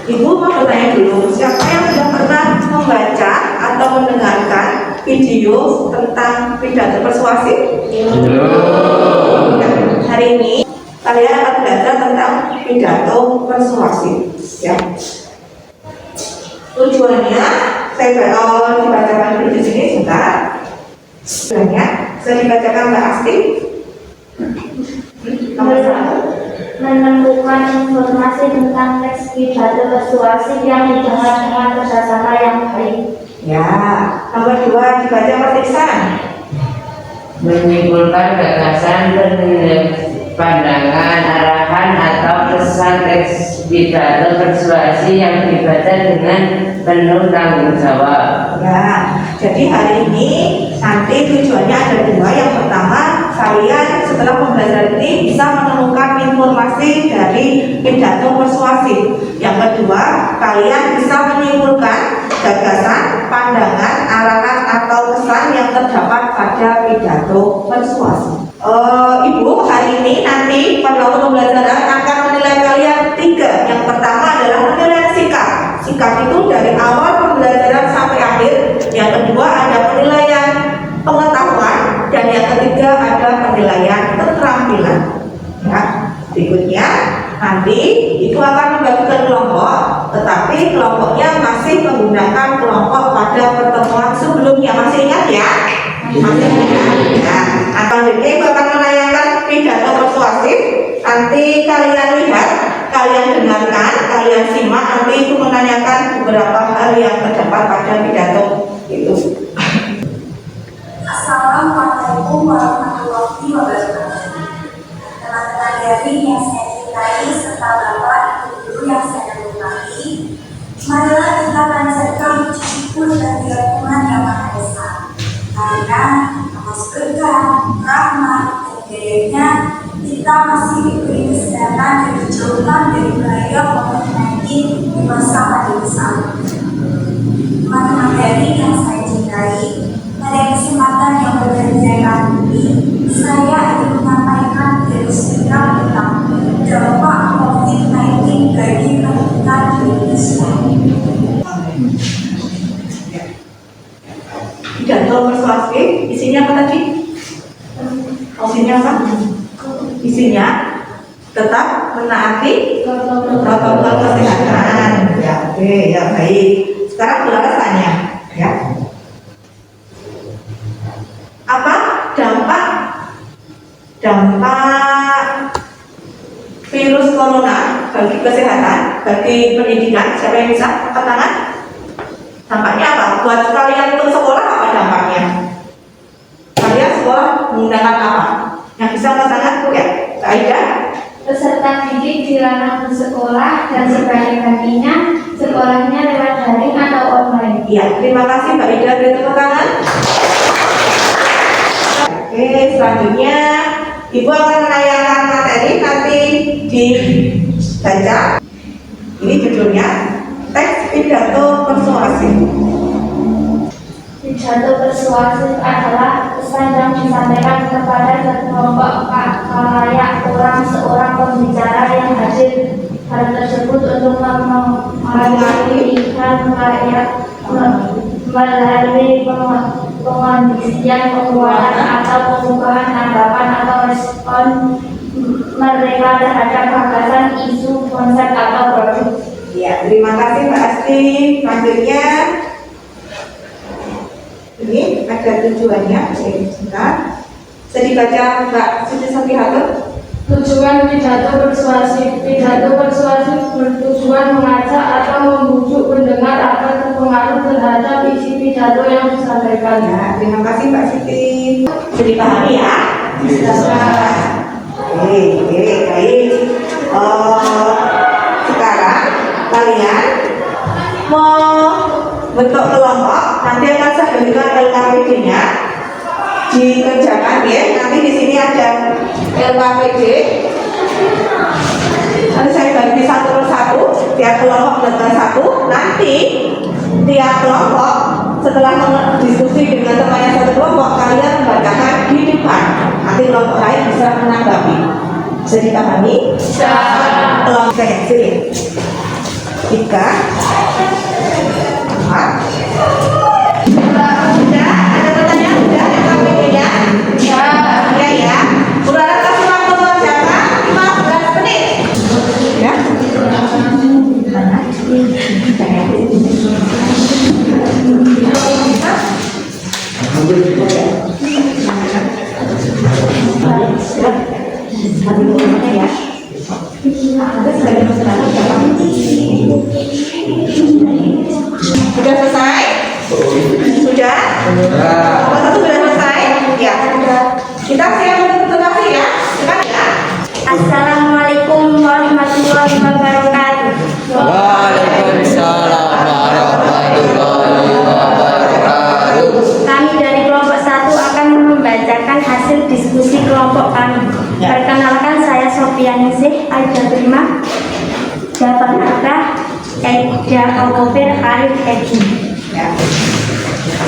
Ibu mau bertanya dulu, siapa yang sudah pernah membaca atau mendengarkan video tentang pidato persuasif? Ya, hari ini kalian akan belajar tentang pidato persuasif. Ya. Tujuannya, saya dibacakan dulu di sini sebentar. Tujuannya, saya dibacakan Mbak Asti. Menemukan informasi tentang teks pidato persuasif yang didengar dengan prasangka yang baik. Ya, nomor 2 dibaca Mas Iksan. Menyimpulkan gagasan, pandangan, arahan atau pesan teks pidato persuasi yang dibaca dengan penuh tanggung jawab. Ya, jadi hari ini nanti tujuannya ada 2. Yang pertama, kalian setelah pembelajaran ini bisa menemukan informasi dari pidato persuasif. Yang kedua, kalian bisa menyimpulkan gagasan, pandangan, arahan atau pesan yang terdapat pada pidato persuasif. Ibu hari ini nanti pada waktu pembelajaran akan menilai kalian 3. Yang pertama adalah penilaian sikap. Sikap itu dari awal pembelajaran sampai akhir. Yang kedua ada penilaian pengetahuan, dan yang ketiga ada penilaian keterampilan. Ya, berikutnya nanti itu akan membagikan kelompok, tetapi kelompoknya masih menggunakan kelompok pada pertemuan sebelumnya. Masih ingat ya? Masih ingat ya. Atau ini bakal menanyakan pidato persuasif. Nanti kalian lihat, kalian dengarkan, kalian simak. Nanti itu menanyakan beberapa hal yang terdapat pada pidato itu. Assalamualaikum warahmatullahi wabarakatuh. Teman-teman dari yang saya cintai serta Bapak Ibu guru yang saya hormati, marilah kita panjatkan puji syukur bagi Tuhan Yang Maha Esa, karena atas berkah, rahmat, dan hidayahnya kita masih diberi kesehatan dan dijauhkan dari bahaya COVID-19 di masa pandemi saat ini. Teman-teman dari yang saya cintai, pada kesempatan yang berbahagia kali ini, saya ingin menyampaikan virus tentang dampak COVID-19 bagi pendidikan di Indonesia. Pidato persuasif isinya apa tadi? Isinya apa? Isinya tetap menaati protokol kesehatan. Ya, oke, ya baik. Sekarang ulasannya, ya. Apa dampak virus corona bagi kesehatan, bagi pendidikan? Siapa yang bisa angkat tangan? Dampaknya apa? Buat kalian untuk sekolah apa dampaknya? Kalian sekolah menggunakan apa? Yang bisa angkat tangan tuh ya, Aida? Peserta didik dilarang bersekolah dan sebaik-baiknya sekolahnya lewat daring atau online. Iya, terima kasih Mbak Ida, beri tepuk tangan. Oke, selanjutnya Ibu akan menayangkan materi, nanti dibaca. Ini judulnya teks pidato persuasif. Pidato persuasif adalah pesan yang disampaikan kepada sekelompok khalayak orang seorang pembicara yang hadir hal tersebut untuk mengalihkan rakyat melalui pengondisian, penguatan atau pengubahan tanggapan atau respon mereka terhadap gagasan, isu, konsep atau produk. Ya, terima kasih Mbak Asti. Selanjutnya ini ada tujuannya. Sebentar. Bisa dibaca Mbak Siti Santihatur. Tujuan pidato persuasif. Pidato persuasif bertujuan mengajak atau membujuk pendengar agar terpengaruh terhadap isi pidato yang disampaikan. Ya, terima kasih Mbak Siti. Bisa dipahami ya? Bisa. Oke, baik. Sekarang kalian mau bentuk kelompok. Nanti akan saya berikan LKPD-nya. Dikerjakan ya. Nanti di sini ada LKPD. Nanti saya bagi satu persatu. Tiap kelompok dengan satu. Nanti tiap kelompok setelah diskusi dengan temannya satu kelompok, kalian membacakan di depan. Nanti kelompok lain bisa menanggapi. Bisa dipahami? Bisa. Kelompok sini. 3, 4. Sudah, ada pertanyaan sudah yang KPG-nya? Ya. Saudara kasih waktu buat siapa? 15 menit. Ya. Sudah selesai? Sudah? Nomor 1 sudah selesai? Ya. Kita siap untuk presentasi ya. Silakan ya. Assalamualaikum warahmatullahi wabarakatuh. Waalaikumsalam warahmatullahi wabarakatuh. Kami dari kelompok 1 akan membacakan hasil diskusi kelompok kami. Perkenalkan, saya Sofia Ningsih, Aida Prima, Jafar Arka, Eda Okofir, Arif Edi.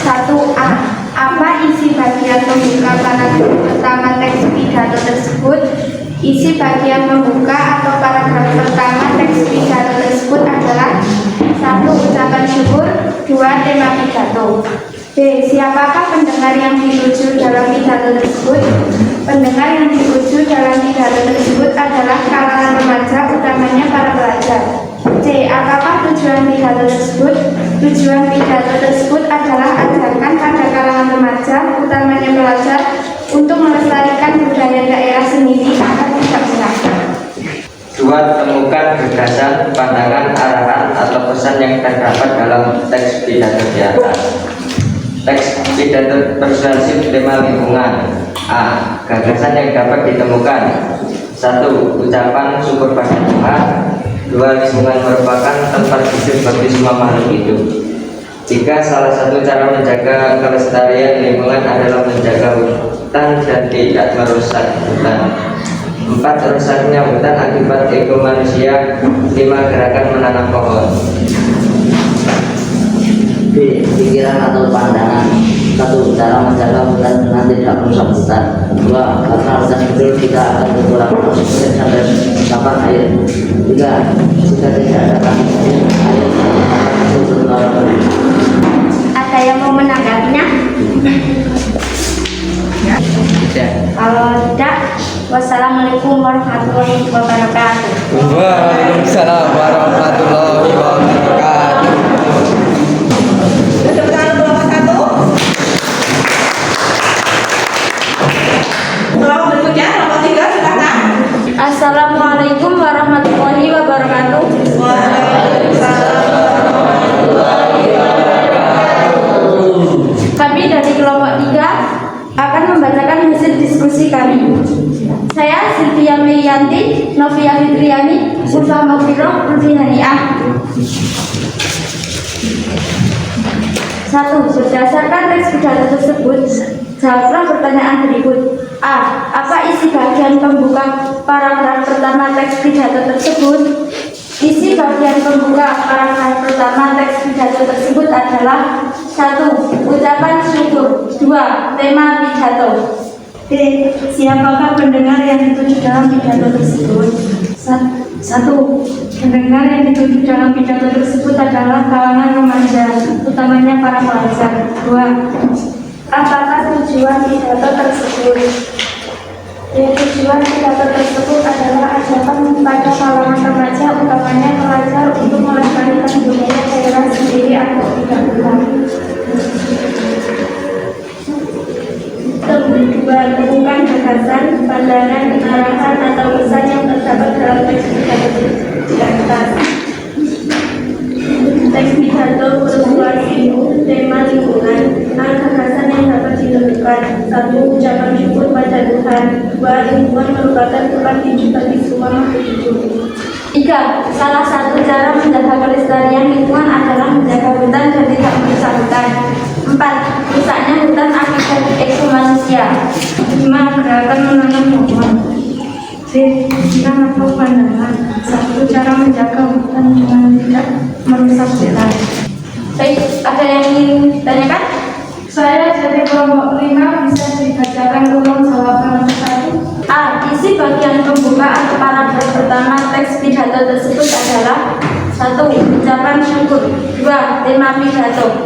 1A. Apa isi bagian pembuka paragraf pertama teks pidato tersebut? Isi bagian pembuka atau paragraf pertama teks pidato tersebut adalah 1. Ucapan syukur, 2. Tema pidato. B. Siapakah pendengar yang dituju dalam pidato tersebut? Pendengar yang dituju dalam pidato tersebut adalah kalangan remaja, utamanya para pelajar. C. Apakah tujuan pidato tersebut? Tujuan pidato tersebut adalah ajarkan pada kalangan remaja, utamanya pelajar, untuk melestarikan budaya daerah sendiri agar tidak punah. 2. Temukan gagasan, pandangan, arahan, atau pesan yang terdapat dalam teks pidato di atas. Teks pidato persuasif tema lingkungan. A. Gagasan yang dapat ditemukan. 1. Ucapan syukur pada Tuhan. 2. Lingkungan merupakan tempat hidup bagi semua makhluk hidup. 3. Salah satu cara menjaga kelestarian lingkungan adalah menjaga hutan dan tidak merusak hutan. 4. Rusaknya hutan akibat ego manusia. 5. Gerakan menanam pohon. B. Pikiran atau pandangan. 1. Cara menjaga hutan dengan tidak merusak hutan. 2. Karena hutan betul kita akan kekurangan oksigen sampai kapan air. 3. Jika tidak ada oksigen, air akan bertolak. Ada yang mau menanggapinya? Kalau tidak, wassalamualaikum warahmatullahi wabarakatuh. Waalaikumsalam warahmatullahi wabarakatuh. Tepuk tangan untuk nomor 1. Kelompok berikutnya, nomor 3, silakan. Assalamualaikum warahmatullahi wabarakatuh. Kami dari kelompok 3 akan membacakan hasil diskusi kami. Saya Sylvia Meyanti, Novia Fitriani, Ulfa Maghfirah, Lutfi Haniah. 1. Berdasarkan teks pidato tersebut, jawablah pertanyaan berikut. A. Apa isi bagian pembuka paragraf pertama teks pidato tersebut? Isi bagian pembuka paragraf pertama teks pidato tersebut adalah 1. Ucapan syukur. 2. Tema pidato. B. Siapakah pendengar yang dituju dalam pidato tersebut? 1. Pendengar yang dituju dalam pidato tersebut adalah kalangan remaja, utamanya para pelajar. 2. Apakah tujuan pidato tersebut? Tujuan pidato tersebut adalah ajakan pada kalangan remaja, utamanya pelajar, untuk melestarikan budaya daerah sendiri agar tidak punah. 2. Temukan gagasan, pandangan, arahan, atau pesan yang terdapat dalam teks pidato di atas. Teks pidato persuasif, tema lingkungan. Gagasan yang dapat ditemukan. 1. Ucapan syukur pada Tuhan. 2. Lingkungan merupakan tempat hidup bagi semua makhluk hidup. 3. Salah satu cara menjaga kelestarian lingkungan adalah menjaga hutan dan tidak merusak hutan. 4. Rusaknya hutan akibat ego manusia. 5. Gerakan menanam pohon. C. Pikiran atau pandangan. 1. Cara menjaga hutan dengan tidak merusak hutan. Baik, ada yang ingin ditanyakan? Saya dari kelompok 5 bisa dibacakan ulang jawaban 1. A. Isi bagian pembuka atau paragraf pertama teks pidato tersebut adalah 1. Ucapan syukur. 2. Tema pidato.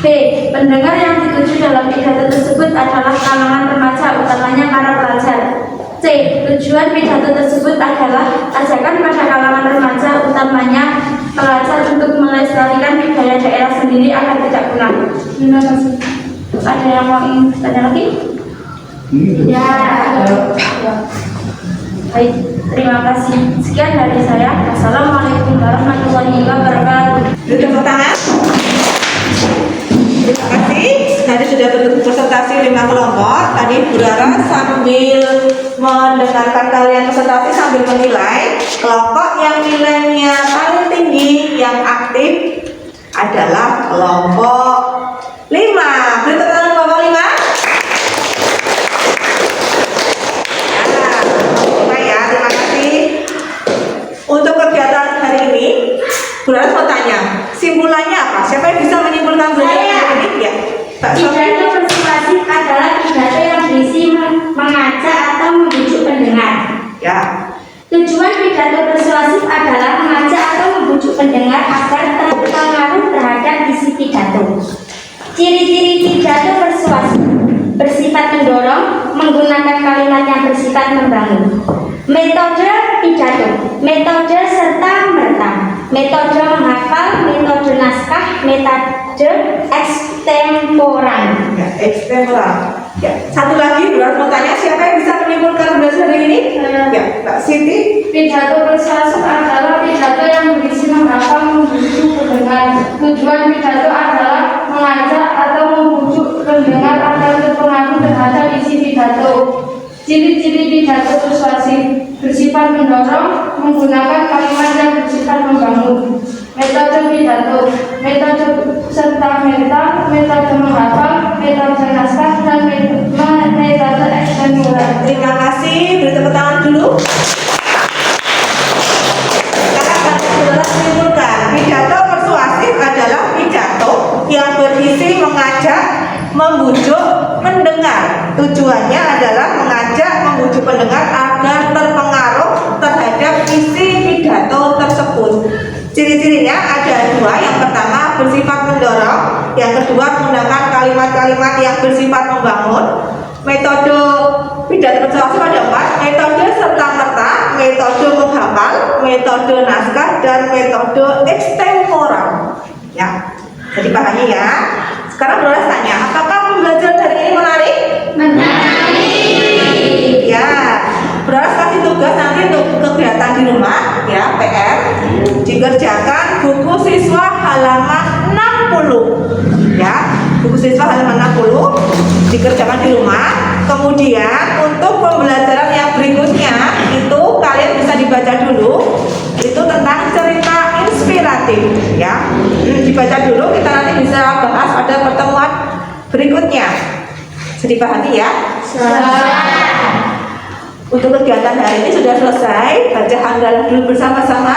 B. Pendengar yang dituju dalam pidato tersebut adalah kalangan remaja, utamanya para pelajar. C. Tujuan pidato tersebut adalah ajakan pada kalangan remaja, utamanya pelajar, untuk melestarikan budaya daerah sendiri agar tidak punah. Terima kasih. Ada yang mau ingin tanya lagi? Ya. Baik, terima kasih. Sekian dari saya. Wassalamualaikum warahmatullahi wabarakatuh. Tepuk tangan. Terima kasih. Tadi sudah presentasi 5 kelompok. Tadi Bu Rara sambil mendengarkan kalian presentasi sambil menilai. Kelompok yang nilainya paling tinggi, yang aktif adalah kelompok 5. Beri tepuk tangan kelompok 5. Ya, terima kasih. Untuk kegiatan hari ini, Bu Rara mau tanya, simpulannya apa? Siapa yang bisa menyimpulkan belajar hari ini? Ya, Pak Sofi. Pidato persuasif adalah pidato yang berisi mengajak atau membujuk pendengar. Ya, Tujuan pidato persuasif adalah mengajak atau membujuk pendengar agar terpengaruh terhadap isi pidato. Ciri-ciri pidato persuasif: bersifat mendorong, menggunakan kalimat yang bersifat membangun. Metode pidato: metode serta merta, metode menghafal, metode naskah, metode ekstemporan. ya, ekstemporan. Ya, satu lagi, Bu Rara mau tanya, siapa yang bisa menyimpulkan belajar hari ini? Ya, Mbak Siti. Pidato persuasif adalah pidato yang berisi menghafal, membujuk pendengar. Tujuan pidato adalah mengajak atau membujuk pendengar agar terpengaruh terhadap isi pidato. Ciri-ciri pidato persuasif: bersifat mendorong, menggunakan kalimat yang bersifat membangun. Metode pidato: metode serta merta, metode menghafal, metode naskah, dan metode ekstemporan. Terima kasih, beri tepuk tangan dulu. Sekarang saudara menyimpulkan, pidato persuasif adalah pidato yang berisi mengajak, membujuk pendengar. Tujuannya adalah mengajak, membujuk pendengar agar terpengaruh terhadap isi pidato tersebut. Ciri-cirinya ada 2. Yang pertama, bersifat mendorong. Yang kedua, menggunakan kalimat-kalimat yang bersifat membangun. Metode pidato persuasif ada 4: metode serta merta, metode menghafal, metode naskah, dan metode ekstemporan. Ya, jadi pahami ya. Sekarang boleh tanya, apakah pembelajaran hari ini menarik? Menarik. Ya, Beras kasih tugas nanti untuk kegiatan di rumah, ya, PR dikerjakan buku siswa halaman 60, ya, buku siswa halaman 60 dikerjakan di rumah. Kemudian untuk pembelajaran yang berikutnya itu kalian bisa dibaca dulu, itu tentang cerita inspiratif, ya, dibaca dulu, kita nanti bisa bahas pada pertemuan berikutnya. Jadi pahami ya. Untuk kegiatan hari ini sudah selesai. Baca hamdalah dulu bersama-sama.